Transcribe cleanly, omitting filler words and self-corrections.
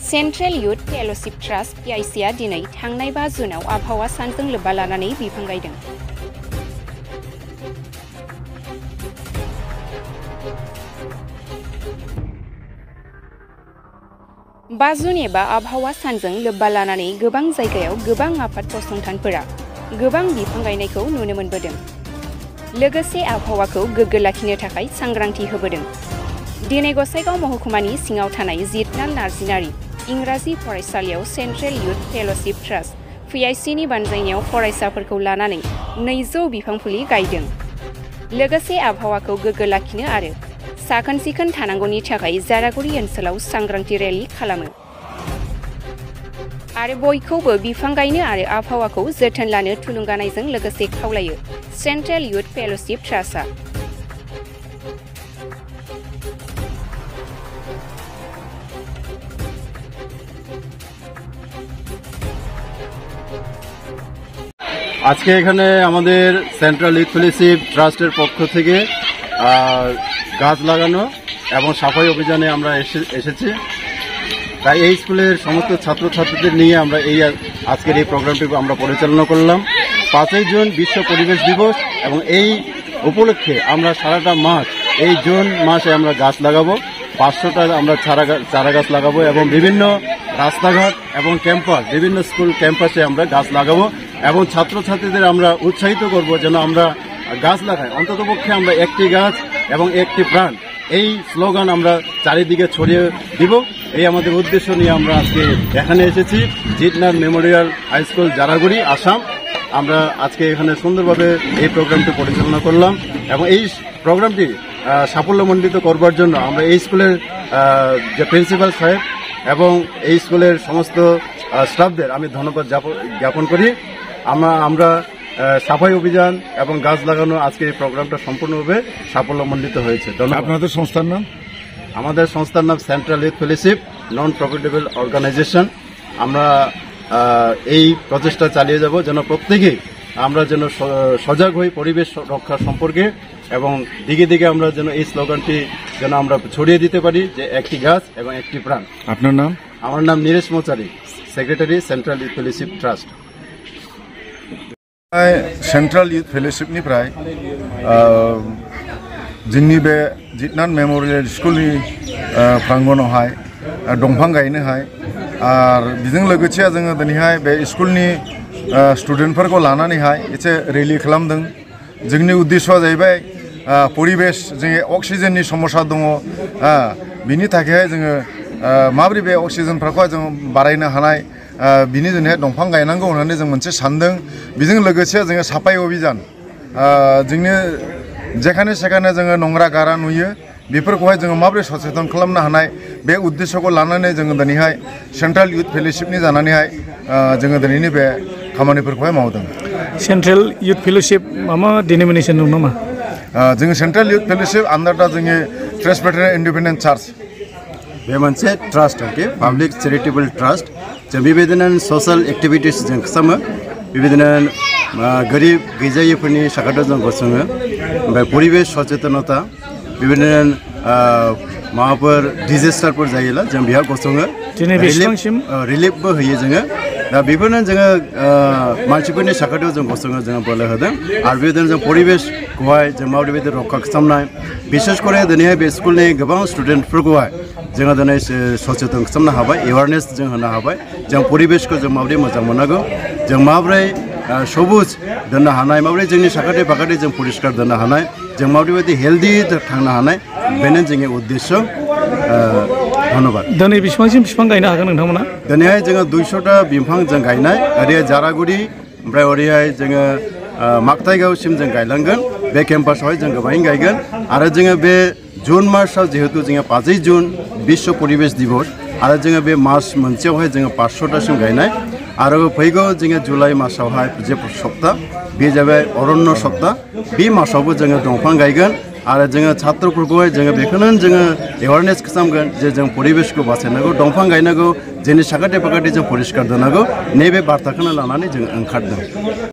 Central youth fellowship trust PIC दिनै थांनाय 5 जुनाव आबहावा सानजों लोब्बा लानानै बिफां गायदों। जुन एबा आबहावा सानजों लोब्बा लानानै गोबां जायगायाव गोबां आफाद फसंथानफोरा गोबां बिफां गायनायखौ नुनो मोनबोदों। लोगोसे आबहावाखौ गोग्गो लाखिनो थाखाय सांग्रांथि होबोदों। दिनै गसाइगाव महकुमानि सिङाव थानाय जितनाल नार्जिनारि इंराजि फरायसालियाव central youth fellowship trust PIC नि बानजायनायाव फरायसाफोरखौ लानानै 200 बिफां फुलि गायदों। लोगोसे आबहावाखौ गोग्गो लाखिनो आरो साखोन-सिखोन थानांगौनि थाखाय जारागुरि ओनसोलाव सांग्रांथि रेलि खालामो आरो बयखौबो बिफां गायनो आरो आबहावाखौ जोथोन लानो थुलुंगानायजों लोगोसे खावलायो सेन्ट्रेल युथ फेल'शिप ट्रास्टआ। আজকে এখানে আমাদের সেন্ট্রাল ইউথ ফেলোশিপ ট্রাস্টের পক্ষ থেকে গাছ লাগানো এবং সাফাই অভিযানে আমরা এসেছি। তাই এই স্কুলের সমস্ত ছাত্রছাত্রীদের নিয়ে আমরা আজকের এই প্রোগ্রামটি আমরা পরিচালনা করলাম। 5ই জুন বিশ্ব পরিবেশ দিবস এবং এই উপলক্ষে আমরা সারাটা মাস এই জুন মাসে আমরা গাছ লাগাবো। 500টা আমরা চারা গাছ লাগাবো এবং বিভিন্ন রাস্তাঘাট এবং ক্যাম্পাস বিভিন্ন স্কুল ক্যাম্পাসে আমরা গাছ লাগাবো এবং ছাত্রছাত্রীদের আমরা উৎসাহিত করব যেন আমরা গাছ লাগাই। অন্ততপক্ষে আমরা একটি গাছ এবং একটি প্রাণ এই স্লোগান আমরা চারিদিকে ছড়িয়ে দিব। এই আমাদের উদ্দেশ্য নিয়ে আমরা আজকে এখানে এসেছি জিতনাল মেমোরিয়াল হাই স্কুল জারাগুড়ি আসাম। আমরা আজকে এখানে সুন্দরভাবে এই প্রোগ্রামটি পরিচালনা করলাম এবং এই প্রোগ্রামটি সাফল্যমণ্ডিত করবার জন্য আমরা এই স্কুলের যে প্রিন্সিপাল সাহেব এবং এই স্কুলের সমস্ত স্টাফদের আমি ধন্যবাদ জ্ঞাপন করি। আমরা সাফাই অভিযান এবং গাছ লাগানো আজকে এই প্রোগ্রামটা সম্পূর্ণভাবে সাফল্যমণ্ডিত হয়েছে। আপনাদের সংস্থার নাম? আমাদের সংস্থার নাম central youth fellowship non profitable organisation. আমরা এই প্রচেষ্টা চালিয়ে যাব যেন প্রত্যেকেই আমরা যেন সজাগ হই পরিবেশ রক্ষা সম্পর্কে এবং দিকে দিকে আমরা যেন এই স্লোগানটি যেন আমরা ছড়িয়ে দিতে পারি যে একটি গাছ এবং একটি প্রাণ। আপনার নাম? আমার নাম Niresh Mochari, secretary central youth fellowship trust. Central youth फेलोशिपनिफ्राय जोंनि बे जितनाल मेमोरियल स्कुलनि प्रांगनावहाय दंफां गायनोहाय आरो बेजों लोगोसे जोङो दिनैहाय बे स्कुलनि स्टुडेन्टफोरखौ लानानैहाय एसे रेलि खालामदों। जोंनि उद्देश्यआ जाहैबाय परिबेश जोंनि अक्सिजेननि समस्या दङ, बिनि थाखायहाय जोङो माबोरै बे अक्सिजेनफोरखौ जों बारायनो हानाय बिनि जोंहाय दंफां गायनांगौ होननानै जों मोनसे सानदों। बेजों लोगोसे जोङो साफाई अभियान जोंनि जेखाने सेखाने जोङो नंग्रा गारा नुयो बेफोरखौहाय जोङो माबोरै सचेतन खालामनो हानाय बे उद्देश्यखौ लानानै जोङो दिनैहाय सेन्ट्रेल युथ फेलोशिपनि जानानैहाय जोङो दिनैनि बे खामानिफोरखौहाय मावदों। सेन्ट्रेल युथ फेलोशिप मा डिनोमिनेसन दं नामा? जोङो सेन्ट्रेल युथ फेलोशिप आन्डार दा जोंनि प्रेसबिटेरियान इन्डिपेन्डेन्ट चार्च बे मोनसे ट्रास्ट आरोखि पाब्लिक चेरिटेबल ट्रास्ट। जों बेबायदिनो ससियेल एक्टिभिटिस जों खालामो, बेबायदिनो गोरिब गैजायिफोरनि साखाथियाव जों गसङो, ओमफ्राय परिबेश सचेतनता बेबायदिनो माबाफोर डिजेस्टारफोर जायोब्ला जों बेयाव गसङो, रिलिफबो होयो जोङो। दा बेफोरनो जोङो मानसिफोरनि साखाथियाव जों गसङो जोङो बोलो होदों आरो बेबायदिनो जों परिबेशखौहाय जों माबायदि रक्षा खालामनाय बिसेस करे दिनैहाय बे स्कुलनि गोबां स्टुडेन्टफोरखौहाय जोङो दिनै सचेतन खालामनो हाबाय, एवारनेस जों होनो हाबाय। जों परिबेशखौ जों माबोरै मोजां मोननांगौ, जों माबोरै सबुज दोननो हानाय, माबोरै जोंनि साखाथि फाखाथि जों परिष्कार दोननो हानाय, जों माबोरै हेल्दि थांनो हानाय, बेनो जोंनि उद्देश्य। धन्यबाद। दिनै बेसेबांसिम बिफां गायनो हागोन नोंथांमोना? दिनैहाय जोङो 200टा बिफां जों गायनाय, ओरैहाय जारागुरि ओमफ्राय ओरैहाय जोङो मागथाइगावसिम जों गायलांगोन। बे केम्पासावहाय जों गोबाङै गायगोन आरो जोङो बे जुन मासाव जिहेतु जोङो 5 जुन विश्व परिवेश दिवस आरो जोङो बे मास मोनसेयावहाय जोङो 500टासिम गायनाय आरो फैगौ जोङो जुलाइ मासावहाय जे सप्ता बे जाबाय अरण्य सप्ता, बे मासावबो जोङो दंफां गायगोन आरो जोङो छात्रफोरखौहाय जोङो बेखौनो जोङो एवारनेस खालामगोन जे जों परिबेशखौ बासायनांगौ, दंफां गायनांगौ, जोंनि साखाथि फाखाथि जों परिष्कार दोननांगौ। नैबे बार्ताखौनो लानानै जों ओंखारदों।